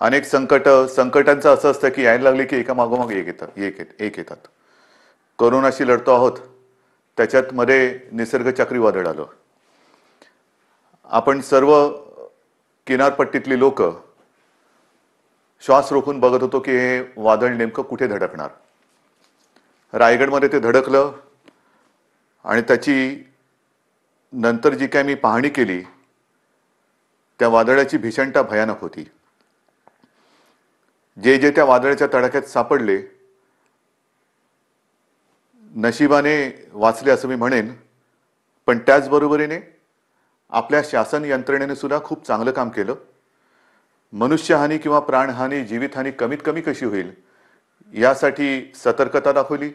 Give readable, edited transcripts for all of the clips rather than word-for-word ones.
अनेक संकटांचं असं असतं की यायला लागले की एका मागोमाग एक येतात. कोरोनाशी लढतो आहोत, त्याच्यात मध्ये निसर्ग चक्रीवादळ आलं. आपण सर्व किनारपट्टीतली लोक श्वास रोखून बघत होतो की हे वादळ नेमकं कुठे धडकणार. रायगडमध्ये ते धडकलं आणि त्याची नंतर जी काय मी पाहणी केली त्या वादळाची भीषणता भयानक होती. जे जे त्या वादळाच्या तडाख्यात सापडले नशिबाने वाचले असं मी म्हणेन, पण त्याचबरोबरीने आपल्या शासन यंत्रणेने सुद्धा खूप चांगलं काम केलं. मनुष्यहानी किंवा प्राणहानी जीवितहानी कमीत कमी कशी होईल यासाठी सतर्कता दाखवली.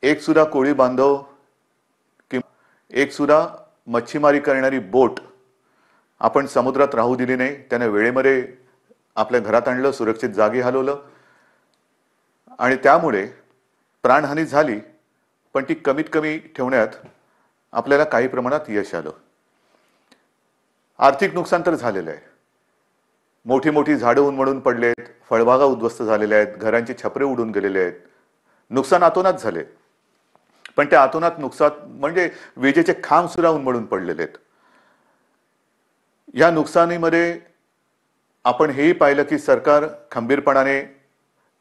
एक सुद्धा कोळी बांधव किंवा एक सुद्धा मच्छीमारी करणारी बोट आपण समुद्रात राहू दिली नाही. त्याने वेळेमध्ये आपल्या घरात आणलं, सुरक्षित जागी हलवलं आणि त्यामुळे प्राणहानी झाली पण ती कमीत कमी ठेवण्यात आपल्याला काही प्रमाणात यश आलं. आर्थिक नुकसान तर झालेलं आहे. मोठी मोठी झाडं उन्मळून पडलेत, फळबागा उद्ध्वस्त झालेल्या आहेत, घरांचे छपरे उडून गेलेले आहेत. नुकसान अतोनात झाले, पण त्या अतोनात नुकसान म्हणजे विजेचे खांब सुद्धा उन्मळून पडलेले आहेत. या नुकसानीमध्ये आपण हेही पाहिलं की सरकार खंबीरपणाने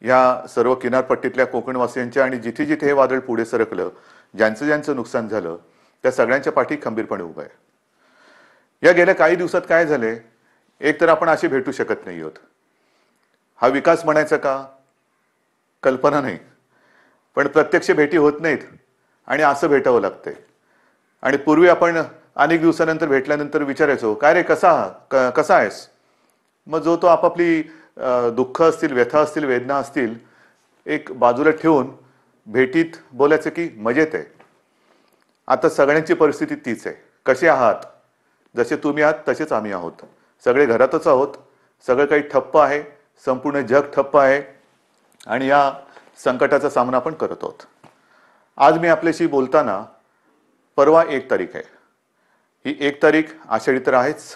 या सर्व किनारपट्टीतल्या कोकणवासियांच्या आणि जिथे जिथे हे वादळ पुढे सरकलं, ज्यांचं नुकसान झालं त्या सगळ्यांच्या पाठी खंबीरपणे उभं आहे. या गेल्या काही दिवसात काय झाले, एक तर आपण असे भेटू शकत नाही आहोत. हा विकास म्हणायचा का, कल्पना नाही, पण प्रत्यक्ष भेटी होत नाहीत आणि असं भेटावं लागतंय. आणि पूर्वी आपण अनेक दिवसानंतर भेटल्यानंतर विचारायचो, काय रे कसा आहेस. मग जो तो आपापली दुःख असतील, व्यथा असतील, वेदना असतील एक बाजूला ठेवून भेटीत बोलायचं की मजेत आहे. आता सगळ्यांची परिस्थिती तीच आहे. कसे आहात, जसे तुम्ही आहात तसेच आम्ही आहोत. सगळे घरातच आहोत. सगळं काही ठप्प आहे, संपूर्ण जग ठप्प आहे आणि या संकटाचा सामना आपण करत आहोत. आज मी आपल्याशी बोलताना परवा 1 तारीख आहे. ही 1 तारीख आषाढी तर आहेच,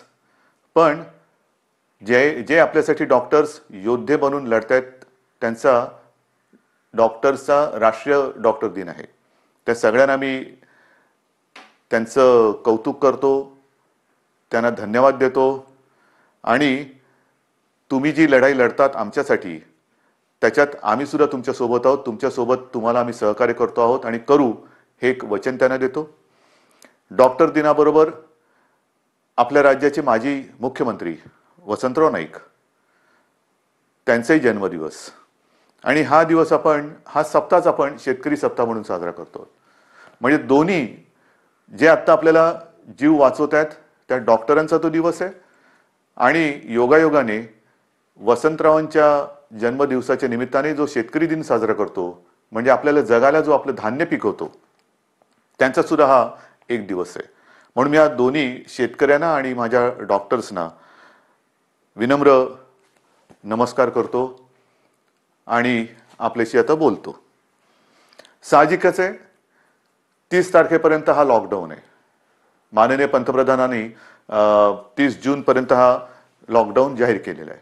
पण जे आपल्यासाठी डॉक्टर्स योद्धे बनून लढतायत त्यांचा डॉक्टर्सचा राष्ट्रीय डॉक्टर दिन आहे. त्या सगळ्यांना मी त्यांचं कौतुक करतो, त्यांना धन्यवाद देतो आणि तुम्ही जी लढाई लढतात आमच्यासाठी त्याच्यात आम्ही सुद्धा तुमच्या सोबत आहोत. तुमच्या सोबत तुम्हाला आम्ही सहकार्य करतो आहोत आणि करू हे एक वचन त्यांना देतो. डॉक्टर दिनाबरोबर आपल्या राज्याचे माजी मुख्यमंत्री वसंतराव नाईक त्यांचाही जन्मदिवस आणि हा सप्ताह आपण शेतकरी सप्ताह म्हणून साजरा करतो. म्हणजे दोन्ही जे आता आपल्याला जीव वाचवत आहेत त्या डॉक्टरांचा तो दिवस आहे आणि योगायोगाने वसंतरावांच्या जन्मदिवसाच्या निमित्ताने जो शेतकरी दिन साजरा करतो म्हणजे आपल्याला जगाला जो आपलं धान्य पिकवतो त्यांचा सुद्धा हा एक दिवस आहे. म्हणून मी या दोन्ही शेतकऱ्यांना आणि माझ्या डॉक्टर्सना विनम्र नमस्कार करतो आणि आपल्याशी आता बोलतो. साहजिकच आहे 30 तारखेपर्यंत हा लॉकडाऊन आहे. माननीय पंतप्रधानांनी 30 जून पर्यंत हा लॉकडाऊन जाहीर केलेला आहे.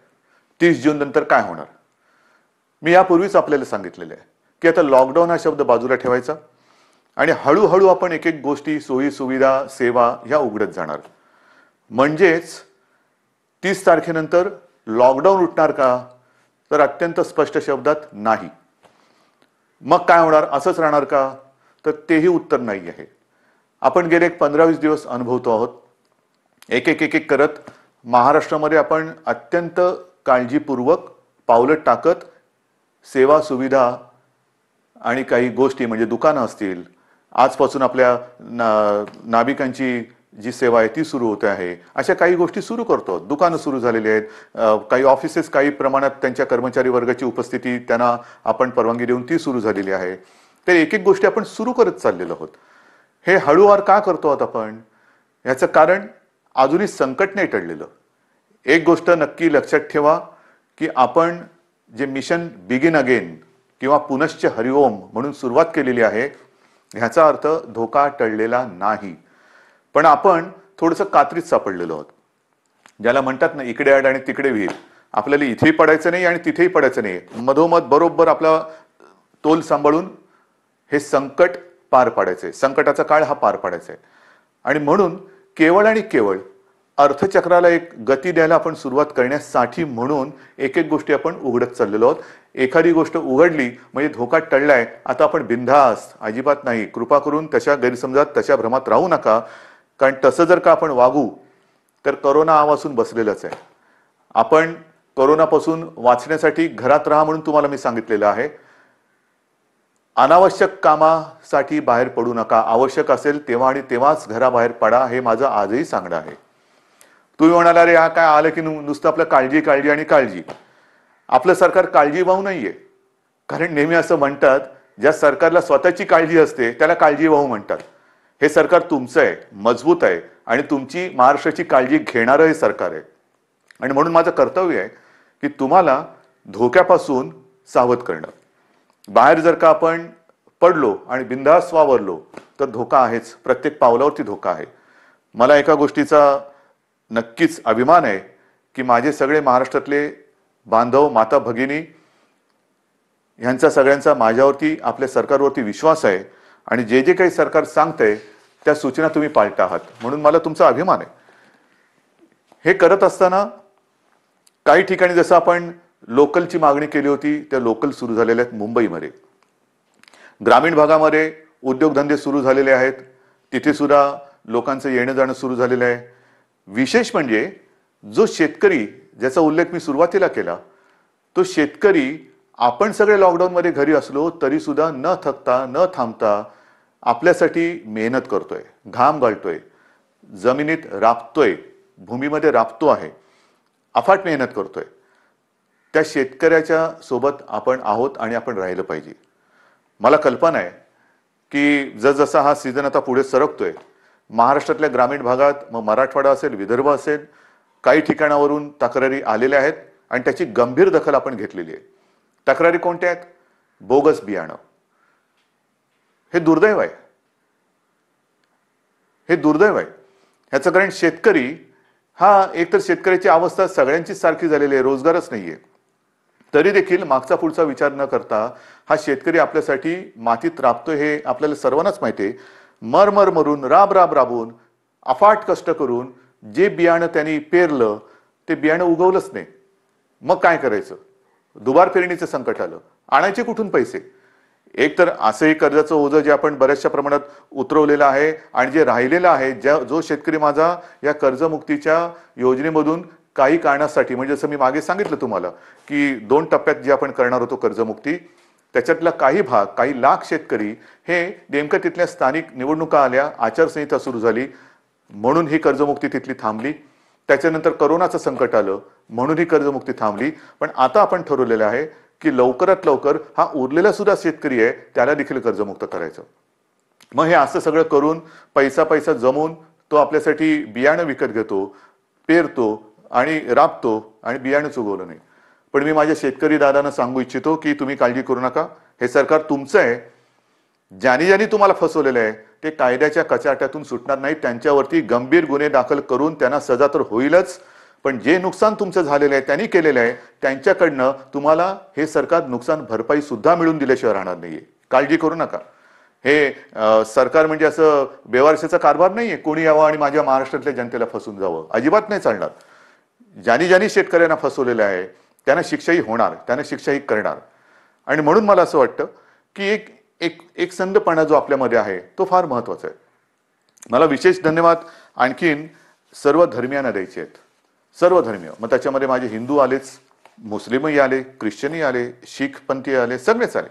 30 जून नंतर काय होणार, मी यापूर्वीच आपल्याला सांगितलेलं आहे की आता लॉकडाऊन हा शब्द बाजूला ठेवायचा आणि हळूहळू आपण एक एक गोष्टी, सोयी सुविधा, सेवा ह्या उघडत जाणार. म्हणजेच 30 तारखेनंतर लॉकडाऊन उठणार का, तर अत्यंत स्पष्ट शब्दात नाही. मग काय होणार, असंच राहणार का, तर तेही उत्तर नाही आहे. आपण गेले 15-20 दिवस अनुभवतो आहोत. एक एक करत महाराष्ट्रामध्ये आपण अत्यंत काळजीपूर्वक पावलं टाकत सेवा सुविधा आणि काही गोष्टी म्हणजे दुकानं असतील, आजपासून आपल्या नाभिकांची जी सेवा आहे ती सुरू होते आहे, अशा काही गोष्टी सुरू करतो. दुकानं सुरू झालेली आहेत, काही ऑफिसेस काही प्रमाणात त्यांच्या कर्मचारी वर्गाची उपस्थिती त्यांना आपण परवानगी देऊन ती सुरू झालेली आहे. तर एक एक गोष्टी आपण सुरू करत चाललेलो आहोत. हे हळूवार का करतो आहोत आपण, याचं कारण अजूनही संकट नाही टळलेलं. एक गोष्ट नक्की लक्षात ठेवा की आपण जे मिशन बिगिन अगेन किंवा पुनश्च हरिओम म्हणून सुरुवात केलेली आहे ह्याचा अर्थ धोका टळलेला नाही, पण आपण थोडंसं कात्रीत सापडलेलो आहोत. ज्याला म्हणतात ना इकडे आड आणि तिकडे विहीर, आपल्याला इथेही पडायचं नाही आणि तिथेही पडायचं नाही, मधोमध बरोबर आपला तोल सांभाळून हे संकट पार पाडायचंय, संकटाचा काळ हा पार पाडायचा आहे. आणि म्हणून केवळ आणि केवळ अर्थचक्राला एक गती द्यायला आपण सुरुवात करण्यासाठी म्हणून एक एक गोष्टी आपण उघडत चाललेलो आहोत. एखादी गोष्ट उघडली म्हणजे धोका टळलाय, आता आपण बिनधास्त, अजिबात नाही. कृपा करून तशा गैरसमजात, तशा भ्रमात राहू नका. कारण तसं जर का आपण वागू तर करोना आवासून बसलेलाच आहे. आपण करोनापासून वाचण्यासाठी घरात राहा म्हणून तुम्हाला मी सांगितलेलं आहे. अनावश्यक कामासाठी बाहेर पडू नका. आवश्यक असेल तेव्हा आणि तेव्हाच घराबाहेर पडा, हे माझं आजही सांगणं आहे. तुम्ही म्हणाला रे हा काय आलं की नुसतं आपलं काळजी काळजी आणि काळजी. आपलं सरकार काळजीवाहू नाहीये. कारण नेहमी असं म्हणतात, ज्या सरकारला स्वतःची काळजी असते त्याला काळजीवाहू म्हणतात. हे सरकार तुमचं आहे, मजबूत आहे आणि तुमची महाराष्ट्राची काळजी घेणारं हे सरकार आहे. आणि म्हणून माझं कर्तव्य आहे की तुम्हाला धोक्यापासून सावध करणं. बाहेर जर का आपण पडलो आणि बिनधास्त वावरलो तर धोका आहेच, प्रत्येक पावलावरती धोका आहे. मला एका गोष्टीचा नक्कीच अभिमान आहे की माझे सगळे महाराष्ट्रातले बांधव, माता भगिनी ह्यांचा सगळ्यांचा माझ्यावरती, आपल्या सरकारवरती विश्वास आहे आणि जे जे काही सरकार सांगतंय त्या सूचना तुम्ही पाळता आहात, म्हणून मला तुमचा अभिमान आहे. हे करत असताना काही ठिकाणी जसं आपण लोकलची मागणी केली होती, त्या लोकल सुरू झालेल्या आहेत. मुंबईमध्ये ग्रामीण भागामध्ये उद्योगधंदे सुरू झालेले आहेत, तिथे सुद्धा लोकांचं येणं जाणं सुरू झालेलं आहे. विशेष म्हणजे जो शेतकरी, ज्याचा उल्लेख मी सुरुवातीला केला, तो शेतकरी आपण सगळे लॉकडाऊनमध्ये घरी असलो तरी सुद्धा न थकता, न थांबता आपल्यासाठी मेहनत करतोय, घाम गाळतोय, जमिनीत राबतोय, भूमीमध्ये राबतो आहे, अफाट मेहनत करतोय. त्या शेतकऱ्याच्या सोबत आपण आहोत आणि आपण राहिलं पाहिजे. मला कल्पना आहे की जसजसा हा सीझन आता पुढे सरकतोय, महाराष्ट्रातल्या ग्रामीण भागात, मग मराठवाडा असेल, विदर्भ असेल, काही ठिकाणावरून तक्रारी आलेल्या आहेत आणि त्याची गंभीर दखल आपण घेतलेली आहे. तक्रारी कोणत्या आहेत? बोगस बियाणं. हे दुर्दैव आहे, हे दुर्दैव आहे. ह्याचं कारण शेतकरी हा, एकतर शेतकऱ्याची अवस्था सगळ्यांचीच सारखी झालेली आहे, रोजगारच नाहीये. तरी देखील मागचा पुढचा विचार न करता हा शेतकरी आपल्यासाठी मातीत राबतोय हे आपल्याला सर्वांनाच माहिती आहे. मर मरून, राबून, अफाट कष्ट करून जे बियाणं त्यांनी पेरलं ते बियाणं उगवलंच नाही. मग काय करायचं? दुबार पेरणीचं संकट आलं, आणायचे कुठून पैसे? एक तर असंही कर्जाचं ओझं जे आपण बऱ्याचशा प्रमाणात उतरवलेलं आहे आणि जे राहिलेलं आहे, जो शेतकरी माझा या कर्जमुक्तीच्या योजनेमधून काही कारणासाठी, म्हणजे जसं मी मागे सांगितलं तुम्हाला की 2 टप्प्यात जे आपण करणार होतो कर्जमुक्ती, त्याच्यातला काही भाग, काही लाख शेतकरी हे नेमकं तिथल्या स्थानिक निवडणुका आल्या, आचारसंहिता सुरू झाली म्हणून ही कर्जमुक्ती तिथली थांबली. त्याच्यानंतर करोनाचं संकट आलं म्हणून ही कर्जमुक्ती थांबली. पण आता आपण ठरवलेलं आहे की लवकरात लवकर हा उरलेला सुद्धा शेतकरी आहे त्याला देखील कर्जमुक्त करायचं. मग हे असं सगळं करून पैसा जमवून तो आपल्यासाठी बियाणं विकत घेतो, पेरतो आणि राबतो आणि बियाणंच उगवलं नाही. पण मी माझ्या शेतकरी दादांना सांगू इच्छितो की तुम्ही काळजी करू नका, हे सरकार तुमचं आहे. ज्यांनी तुम्हाला फसवलेलं आहे ते कायद्याच्या कचाट्यातून सुटणार नाही. त्यांच्यावरती गंभीर गुन्हे दाखल करून त्यांना सजा तर होईलच, पण जे नुकसान तुमचं झालेलं आहे, त्यांनी केलेलं आहे, त्यांच्याकडनं तुम्हाला हे सरकार नुकसान भरपाई सुद्धा मिळून दिल्याशिवाय राहणार नाहीये. काळजी करू नका. हे सरकार म्हणजे असं बेवारशाचा कारभार नाहीये, कोणी यावं आणि माझ्या महाराष्ट्रातल्या जनतेला फसवून जावं, अजिबात नाही चालणार. ज्यांनी शेतकऱ्यांना फसवलेलं आहे त्यांना शिक्षाही होणार, त्यांना शिक्षाही करणार. आणि म्हणून मला असं वाटतं की एक संधपणा जो आपल्यामध्ये आहे तो फार महत्वाचा आहे. मला विशेष धन्यवाद आणखीन सर्व धर्मियांना द्यायचे आहेत, सर्व धर्मीय. मग त्याच्यामध्ये माझे हिंदू आलेच, मुस्लिमही आले, ख्रिश्चनही आले, शीख पंथी आले, सगळेच आले.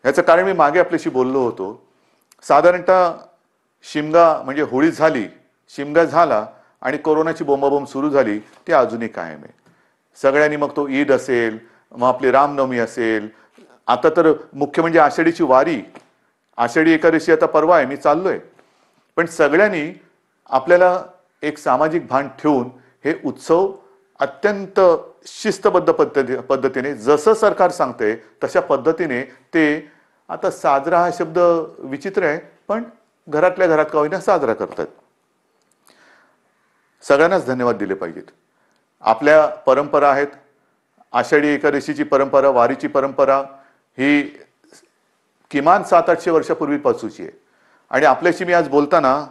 ह्याचं कारण मी मागे आपल्याशी बोललो होतो. साधारणतः शिमगा म्हणजे होळी झाली, शिमगा झाला आणि कोरोनाची बोंबाबोंब सुरू झाली, ती अजूनही कायम आहे. सगळ्यांनी, मग तो ईद असेल, मग आपली रामनवमी असेल, आता तर मुख्य म्हणजे आषाढीची वारी, आषाढी एकादशी आता परवा आहे, मी चाललोय. पण सगळ्यांनी आपल्याला एक सामाजिक भान ठेवून हे उत्सव अत्यंत शिस्तबद्ध पद्धतीने, जसं सरकार सांगते तशा पद्धतीने ते, आता साजरा हा शब्द विचित्र आहे पण घरातल्या घरात का होईना साजरा करतात. सगळ्यांनाच धन्यवाद दिले पाहिजेत. आपल्या परंपरा आहेत. आषाढी एकादशीची परंपरा, वारीची परंपरा ही किमान 700-800 वर्षापूर्वीपासूनची आहे. आणि आपल्याशी मी आज बोलताना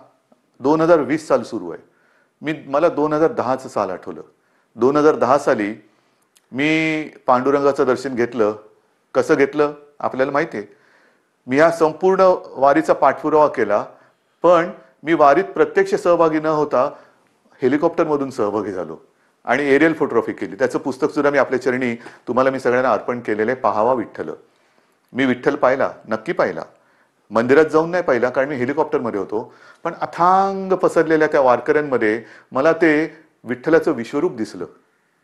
2020 साल सुरू आहे. मला 2010चं साल आठवलं. 2010 साली मी पांडुरंगाचं दर्शन घेतलं. कसं घेतलं आपल्याला माहिती आहे. मी हा संपूर्ण वारीचा पाठपुरावा केला, पण मी वारीत प्रत्यक्ष सहभागी न होता हेलिकॉप्टरमधून सहभागी झालो आणि एरियल फोटोग्राफी केली. त्याचं पुस्तक सुद्धा मी आपल्या चरणी तुम्हाला मी सगळ्यांना अर्पण केलेलं आहे. पाहावा विठ्ठल. मी विठ्ठल पाहिला, नक्की पाहिला. मंदिरात जाऊन नाही पाहिला कारण मी हेलिकॉप्टरमध्ये होतो, पण अथांग पसरलेल्या त्या वारकऱ्यांमध्ये मला ते विठ्ठलाचं विश्वरूप दिसलं.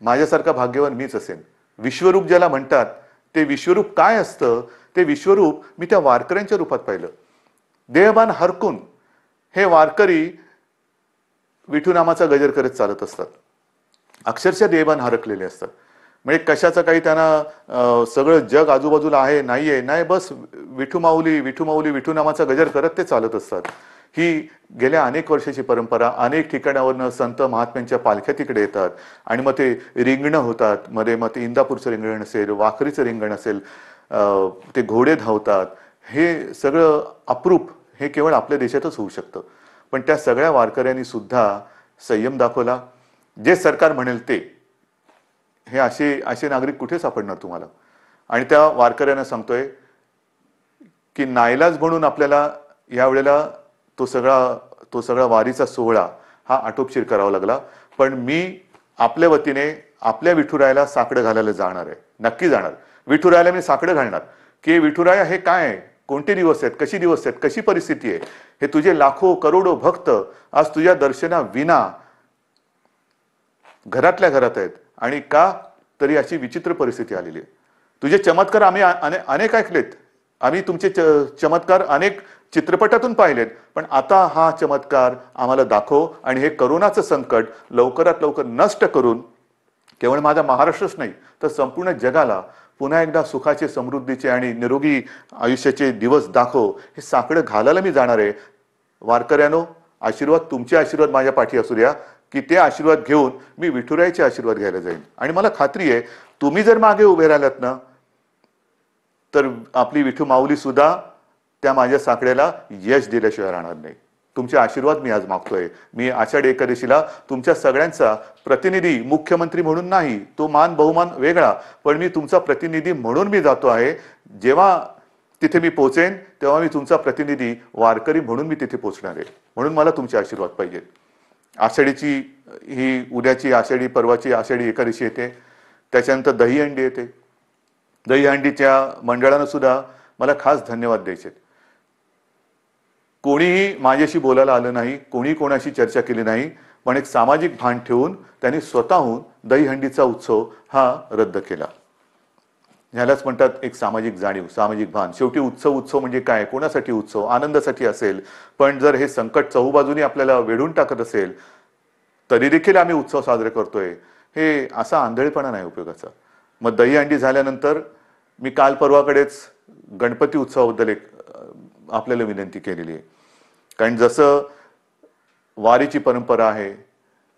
माझ्यासारखा भाग्यवान मीच असेन. विश्वरूप ज्याला म्हणतात ते विश्वरूप काय असतं ते विश्वरूप मी त्या वारकऱ्यांच्या रूपात पाहिलं. देहभान हरकून हे वारकरी विठू नामाचा गजर करत चालत असतात. अक्षरशः देहभान हरकलेले असतात. म्हणजे कशाचं काही त्यांना सगळं जग आजूबाजूला आहे नाहीये, नाही बस विठू माऊली विठू माऊली विठू नामाचा गजर करत ते चालत असतात. ही गेल्या अनेक वर्षाची परंपरा. अनेक ठिकाणावरनं संत महात्म्यांच्या पालख्या तिकडे येतात आणि मग ते रिंगणं होतात. मध्ये मग ते इंदापूरचं रिंगण असेल, वाखरीचं रिंगण असेल, ते घोडे धावतात. हे सगळं अप्रूप हे केवळ आपल्या देशातच होऊ शकतं. पण त्या सगळ्या वारकऱ्यांनी सुद्धा संयम दाखवला. जे सरकार म्हणेल ते. हे असे नागरिक कुठे सापडणार तुम्हाला. आणि त्या वारकऱ्यांना सांगतोय की नाईलाज म्हणून आपल्याला यावेळेला तो सगळा वारीचा सोहळा हा आटोपशीर करावा लागला. पण मी आपल्या वतीने आपल्या विठुरायाला साकडं घालायला जाणार आहे. नक्की जाणार. विठुरायाला मी साकडं घालणार की विठुराया हे काय आहे, कोणते दिवस आहेत, कशी दिवस आहेत, कशी परिस्थिती आहे. हे तुझे लाखो करोडो भक्त आज तुझ्या दर्शना विना घरातल्या घरात आहेत. आणि का तरी अशी विचित्र परिस्थिती आलेली आहे. तुझे चमत्कार आम्ही अनेक ऐकलेत. आम्ही तुमचे चमत्कार अनेक चित्रपटातून पाहिलेत. पण आता हा चमत्कार आम्हाला दाखव आणि हे करोनाचं संकट लवकरात लवकर नष्ट करून केवळ माझा महाराष्ट्रच नाही तर संपूर्ण जगाला पुन्हा एकदा सुखाचे, समृद्धीचे आणि निरोगी आयुष्याचे दिवस दाखव. हे साकडं घालायला मी जाणार आहे. वारकऱ्यानो, आशीर्वाद, तुमचे आशीर्वाद माझ्या पाठी असू द्या की ते आशीर्वाद घेऊन मी विठुरायाचे आशीर्वाद घ्यायला जाईन. आणि मला खात्री आहे तुम्ही जर मागे उभे राहिलात ना तर आपली विठू माऊली सुद्धा त्या माझ्या साकड्याला यश दिल्याशिवाय राहणार नाही. तुमचे आशीर्वाद मी आज मागतोय. मी आषाढी एकादशीला तुमच्या सगळ्यांचा प्रतिनिधी, मुख्यमंत्री म्हणून नाही, तो मान बहुमान वेगळा, पण मी तुमचा प्रतिनिधी म्हणून मी जातो आहे. जेव्हा तिथे मी पोहोचेन तेव्हा मी तुमचा प्रतिनिधी वारकरी म्हणून मी तिथे पोहोचणार आहे. म्हणून मला तुमचे आशीर्वाद पाहिजेत. आषाढीची ही उद्याची आषाढी, परवाची आषाढी एकादशी येते. त्याच्यानंतर दहीहंडी येते. दहीहंडीच्या मंडळानं सुद्धा मला खास धन्यवाद द्यायचे. कोणीही माझ्याशी बोलायला आलं नाही, कोणी कोणाशी चर्चा केली नाही, पण एक सामाजिक भान ठेवून त्यांनी स्वतःहून दहीहंडीचा उत्सव हा रद्द केला. ह्यालाच म्हणतात एक सामाजिक जाणीव, सामाजिक भान. शेवटी उत्सव म्हणजे काय, कोणासाठी उत्सव, आनंदासाठी असेल. पण जर हे संकट चहूबाजूनी आपल्याला वेढून टाकत असेल तरी देखील आम्ही उत्सव साजरे करतोय, हे असा आंधळेपणा नाही उपयोगाचा. मग दहीहंडी झाल्यानंतर मी काल परवाकडेच गणपती उत्सवाबद्दल एक आपल्याला विनंती केलेली आहे. कारण जसं वारीची परंपरा आहे,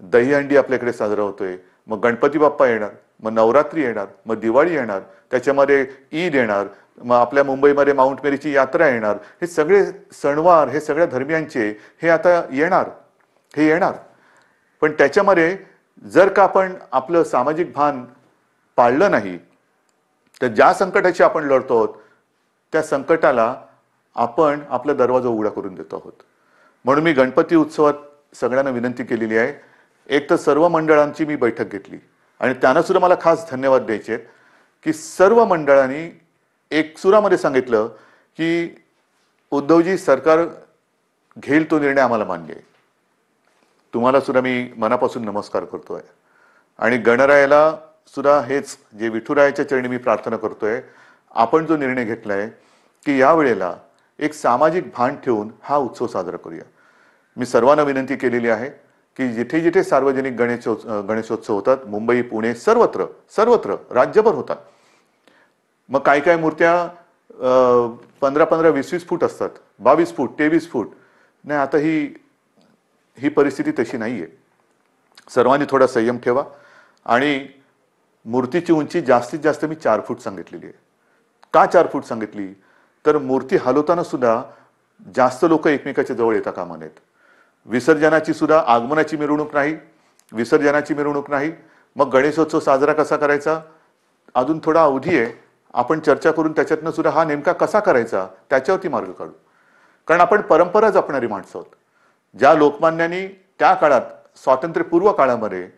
दहीहंडी आपल्याकडे साजरा होतोय, मग गणपती बाप्पा येणार, मग नवरात्री येणार, मग दिवाळी येणार, त्याच्यामध्ये ईद येणार, मग आपल्या मुंबईमध्ये माउंट मेरीची यात्रा येणार. हे सगळे सणवार हे सगळ्या धर्मियांचे हे आता येणार. पण त्याच्यामध्ये जर का आपण आपलं सामाजिक भान पाळलं नाही तर ज्या संकटाशी आपण लढतो त्या संकटाला आपण आपला दरवाजा उघडा करून देतो आहोत. म्हणून मी गणपती उत्सवात सगळ्यांना विनंती केलेली आहे. एक तर सर्व मंडळांची मी बैठक घेतली आणि त्यांना सुद्धा मला खास धन्यवाद द्यायचे की सर्व मंडळांनी एक सुरामध्ये सांगितलं की उद्धवजी, सरकार घेईल तो निर्णय आम्हाला मान्य आहे. तुम्हाला सुद्धा मी मनापासून नमस्कार करतोय आणि गणरायाला सुद्धा हेच जे विठुरायाच्या चरणी मी प्रार्थना करतोय. आपण जो निर्णय घेतलाय की या वेळेला एक सामाजिक भान ठेवून हा उत्सव साजरा करूया. मी सर्वांना विनंती केलेली आहे की जिथे जिथे सार्वजनिक गणेशोत्सव होतात, मुंबई, पुणे, सर्वत्र राज्यभर होतात. मग काय मूर्त्या 15-15, 20-20 फूट असतात, 22 फूट, 23 फूट. नाही, आता ही परिस्थिती तशी नाहीये. सर्वांनी थोडा संयम ठेवा आणि मूर्तीची उंची जास्तीत जास्त मी 4 फूट सांगितलेली आहे. का 4 फूट सांगितली? तर मूर्ती हलवताना सुद्धा जास्त लोक एकमेकाच्या जवळ येता कामा नयेत. विसर्जनाची सुद्धा आगमनाची मिरवणूक नाही, विसर्जनाची मिरवणूक नाही. मग गणेशोत्सव साजरा कसा करायचा? अजून थोडा अवधी आहे. आपण चर्चा करून त्याच्यातनं सुद्धा हा नेमका कसा करायचा त्याच्यावरती मार्ग काढू. कारण आपण परंपरा जपणारी माणसं आहोत. ज्या लोकमान्यांनी त्या काळात स्वातंत्र्यपूर्व काळामध्ये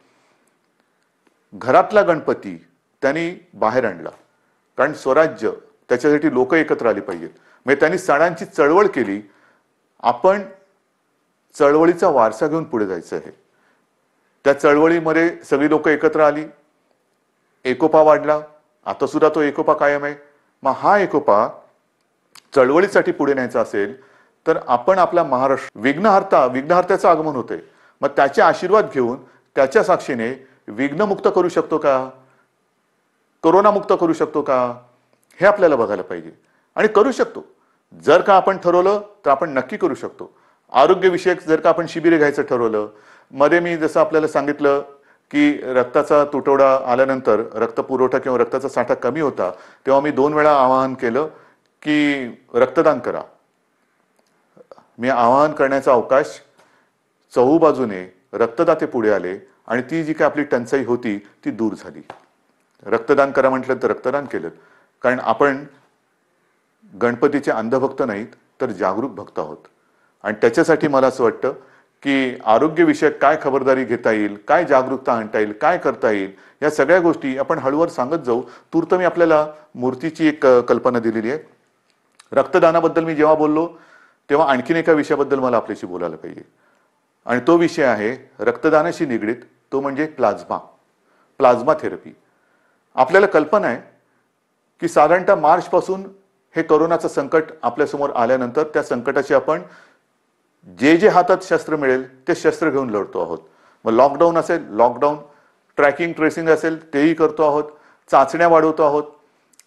घरातला गणपती त्यांनी बाहेर आणला, कारण स्वराज्य त्याच्यासाठी लोक एकत्र आली पाहिजेत. म्हणजे त्यांनी सणांची चळवळ केली. आपण चळवळीचा वारसा घेऊन पुढे जायचं आहे. त्या चळवळीमध्ये सगळी लोक एकत्र आली, एकोपा वाढला. आता सुद्धा तो एकोपा कायम आहे. मग हा एकोपा चळवळीसाठी पुढे न्यायचा असेल तर आपण आपला महाराष्ट्र विघ्नहर्त्याचं आगमन होतंय. मग त्याचे आशीर्वाद घेऊन त्याच्या साक्षीने विघ्नमुक्त करू शकतो का, कोरोनामुक्त करू शकतो का, हे आपल्याला बघायला पाहिजे. आणि करू शकतो. जर का आपण ठरवलं तर आपण नक्की करू शकतो. आरोग्यविषयक जर का आपण शिबिरे घ्यायचं ठरवलं, मध्ये मी जसं आपल्याला सांगितलं की रक्ताचा तुटवडा आल्यानंतर रक्तपुरवठा किंवा रक्ताचा साठा कमी होता, तेव्हा मी 2 वेळा आवाहन केलं की रक्तदान करा. मी आवाहन करण्याचा अवकाश चहूबाजूने रक्तदाते पुढे आले आणि ती जी काय आपली टंचाई होती ती दूर झाली. रक्तदान करा म्हटलं तर रक्तदान केलं. कारण आपण गणपतीचे अंधभक्त नाहीत तर जागरूक भक्त आहोत. आणि त्याच्यासाठी मला असं वाटतं की आरोग्यविषयक काय खबरदारी घेता येईल, काय जागरूकता आणता येईल, काय करता येईल, या सगळ्या गोष्टी आपण हळूवार सांगत जाऊ. तूर्त मी आपल्याला मूर्तीची एक कल्पना दिलेली आहे. रक्तदानाबद्दल मी जेव्हा बोललो तेव्हा आणखीन एका विषयाबद्दल मला आपल्याशी बोलायला पाहिजे. आणि तो विषय आहे रक्तदानाशी निगडीत, तो म्हणजे प्लाझ्मा थेरपी. आपल्याला कल्पना आहे की साधारणतः मार्च पासून हे कोरोनाचं संकट आपल्यासमोर आल्यानंतर त्या संकटाची आपण जे हातात शस्त्र मिळेल ते शस्त्र घेऊन लढतो आहोत. मग लॉकडाऊन असेल, लॉकडाऊन, ट्रॅकिंग ट्रेसिंग असेल तेही करतो आहोत, चाचण्या वाढवतो आहोत.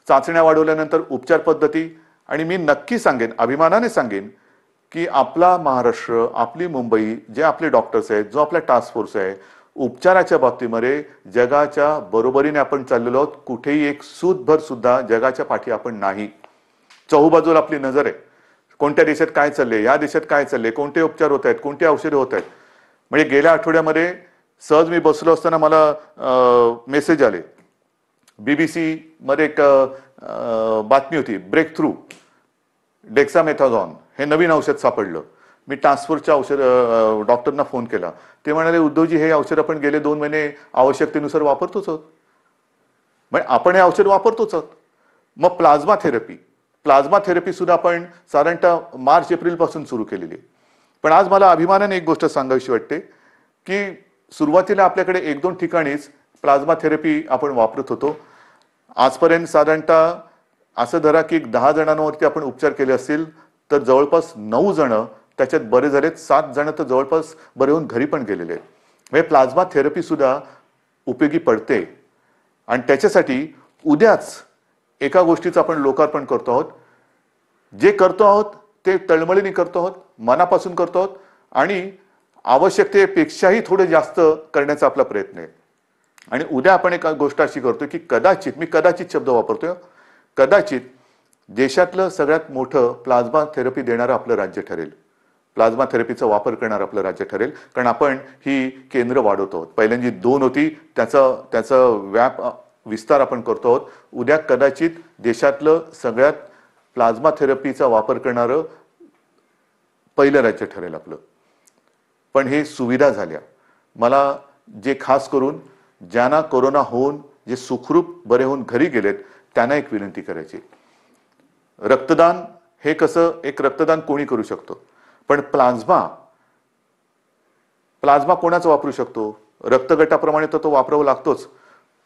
चाचण्या वाढवल्यानंतर उपचार पद्धती. आणि मी नक्की सांगेन, अभिमानाने सांगेन की आपला महाराष्ट्र, आपली मुंबई, जे आपले डॉक्टर्स आहेत, जो आपला टास्क फोर्स आहे, उपचाराच्या बाबतीमध्ये जगाच्या बरोबरीने आपण चाललेलो आहोत. कुठेही एक सूतभर सुद्धा जगाच्या पाठी आपण नाही. चहूबाजूला आपली नजर आहे. कोणत्या देशात काय चाललंय, या देशात काय चाललंय, कोणते उपचार होत आहेत, कोणते औषधे होत आहेत. म्हणजे गेल्या आठवड्यामध्ये सहज मी बसलो असताना मला मेसेज आले. BBC मध्ये एक बातमी होती, ब्रेक थ्रू डेक्सामेथाझॉन हे नवीन औषध सापडलं. मी टास्क फोर्सच्या डॉक्टरना फोन केला. ते म्हणाले, उद्धवजी हे औषध आपण गेले 2 महिने आवश्यकतेनुसार वापरतोच आहोत. म्हणजे आपण हे औषध वापरतोच आहोत. मग प्लाझ्मा थेरपी सुद्धा आपण साधारणतः मार्च एप्रिल पासून सुरू केलेली आहे. पण आज मला अभिमानाने एक गोष्ट सांगावीशी वाटते की सुरुवातीला आपल्याकडे 1-2 ठिकाणीच प्लाझ्मा थेरपी आपण वापरत होतो. आजपर्यंत साधारणतः असं धरा की 10 जणांवरती आपण उपचार केले असतील तर जवळपास 9 जण त्याच्यात बरे झालेत. 7 जण तर जवळपास बरे होऊन घरी पण गेलेले आहेत. म्हणजे प्लाझ्मा थेरपी सुद्धा उपयोगी पडते. आणि त्याच्यासाठी उद्याच एका गोष्टीचं आपण लोकार्पण करतो आहोत. जे करतो आहोत ते तळमळीने करतो आहोत, मनापासून करतो आहोत आणि आवश्यकतेपेक्षाही थोडे जास्त करण्याचा आपला प्रयत्न आहे. आणि उद्या आपण एक गोष्ट अशी करतोय की कदाचित शब्द वापरतोय, कदाचित देशातलं सगळ्यात मोठं प्लाझ्मा थेरपी देणारं आपलं राज्य ठरेल. प्लाझ्मा थेरपीचा वापर करणारं आपलं राज्य ठरेल. कारण आपण ही केंद्र वाढवतो आहोत. पहिल्यांदा 2 होती, त्याचा विस्तार आपण करतो आहोत. उद्या कदाचित देशातलं सगळ्यात प्लाझ्मा थेरपीचा वापर करणारं पहिलं राज्य ठरेल आपलं. पण हे सुविधा झाल्या. मला जे खास करून ज्यांना कोरोना होऊन जे सुखरूप बरे होऊन घरी गेलेत त्यांना एक विनंती करायची. रक्तदान हे कसं, एक रक्तदान कोणी करू शकतो, पण प्लाझ्मा कोणाचा वापरू शकतो? रक्तगटाप्रमाणे तर तो वापरावा लागतोच.